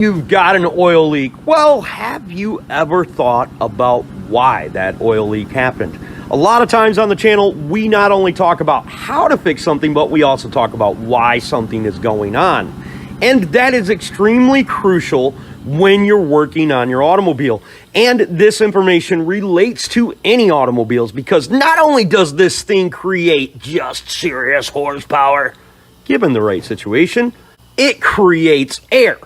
You've got an oil leak. Well, have you ever thought about why that oil leak happened? A lot of times on the channel, we not only talk about how to fix something, but we also talk about why something is going on. And that is extremely crucial when you're working on your automobile. And this information relates to any automobiles because not only does this thing create just serious horsepower, given the right situation, it creates air.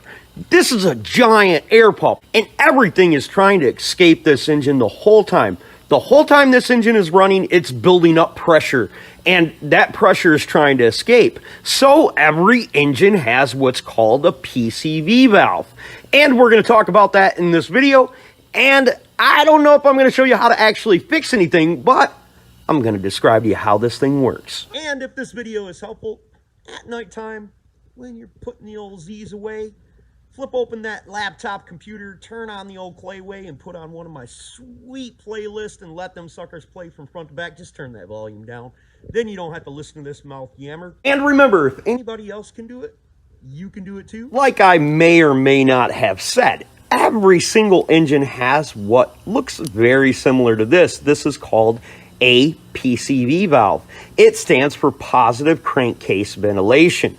This is a giant air pump, and everything is trying to escape this engine the whole time. The whole time this engine is running, it's building up pressure, and that pressure is trying to escape. So every engine has what's called a PCV valve, and we're going to talk about that in this video. And I don't know if I'm going to show you how to actually fix anything, but I'm going to describe to you how this thing works. And if this video is helpful at nighttime, when you're putting the old Z's away, flip open that laptop computer, turn on the old Clayway, and put on one of my sweet playlists and let them suckers play from front to back. Just turn that volume down. Then you don't have to listen to this mouth yammer. And remember, if anybody else can do it, you can do it too. Like I may or may not have said, every single engine has what looks very similar to this. This is called a PCV valve. It stands for positive crankcase ventilation,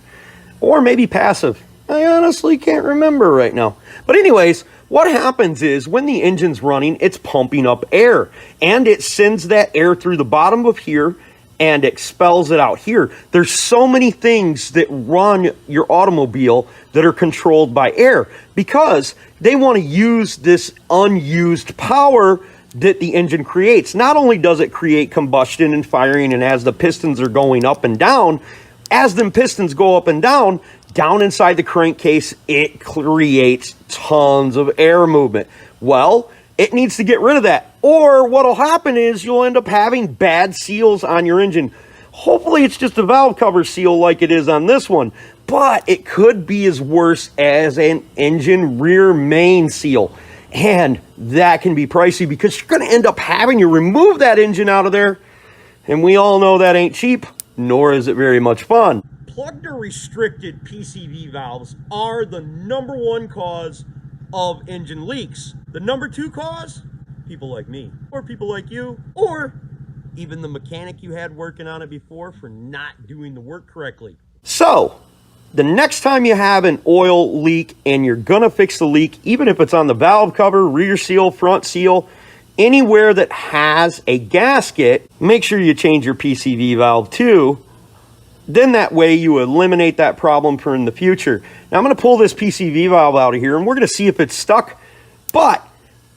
or maybe passive. I honestly can't remember right now. But anyways, what happens is when the engine's running, it's pumping up air, and it sends that air through the bottom of here and expels it out here. There's so many things that run your automobile that are controlled by air because they want to use this unused power that the engine creates. Not only does it create combustion and firing, and as the pistons are going up and down, as them pistons go up and down inside the crankcase, it creates tons of air movement. Well, it needs to get rid of that, or what'll happen is you'll end up having bad seals on your engine. Hopefully it's just a valve cover seal like it is on this one, but it could be as worse as an engine rear main seal, and that can be pricey because you're going to end up having to remove that engine out of there, and we all know that ain't cheap, nor is it very much fun. Plugged or restricted PCV valves are the #1 cause of engine leaks. The #2 cause? People like me, or people like you, or even the mechanic you had working on it before for not doing the work correctly. So, the next time you have an oil leak and you're gonna fix the leak, even if it's on the valve cover, rear seal, front seal, anywhere that has a gasket, make sure you change your PCV valve too. Then that way you eliminate that problem for in the future. Now I'm going to pull this PCV valve out of here and we're going to see if it's stuck. But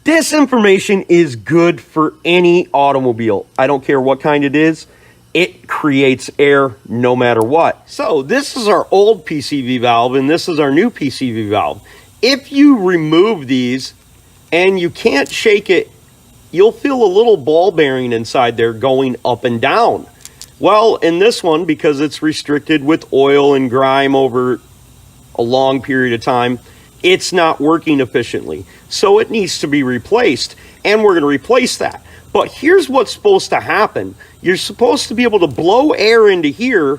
this information is good for any automobile. I don't care what kind it is. It creates air no matter what. So this is our old PCV valve and this is our new PCV valve. If you remove these and you can't shake it, you'll feel a little ball bearing inside there going up and down. Well, in this one, because it's restricted with oil and grime over a long period of time, it's not working efficiently. So it needs to be replaced, and we're going to replace that. But here's what's supposed to happen. You're supposed to be able to blow air into here,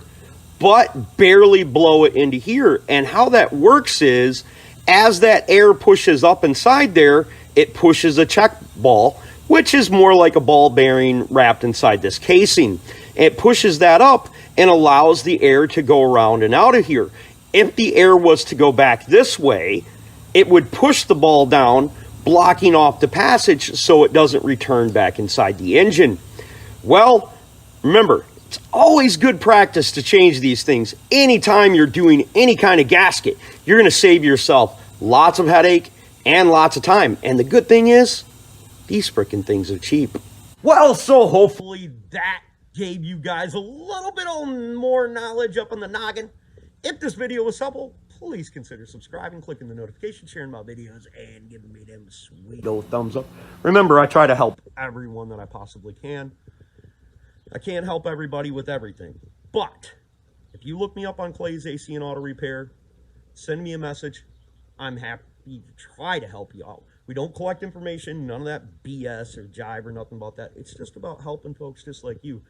but barely blow it into here. And how that works is, as that air pushes up inside there, it pushes a check ball, which is more like a ball bearing wrapped inside this casing. It pushes that up and allows the air to go around and out of here. If the air was to go back this way, it would push the ball down, blocking off the passage so it doesn't return back inside the engine. Well, remember, it's always good practice to change these things. Anytime you're doing any kind of gasket, you're going to save yourself lots of headache and lots of time. And the good thing is, these frickin' things are cheap. Well, so hopefully that gave you guys a little bit more knowledge up on the noggin. If this video was helpful, please consider subscribing, clicking the notification, sharing my videos, and giving me them sweet old thumbs up. Remember, I try to help everyone that I possibly can. I can't help everybody with everything, but if you look me up on Clay's AC and Auto Repair, send me a message. I'm happy to try to help you out. We don't collect information, none of that BS or jive or nothing about that. It's just about helping folks just like you.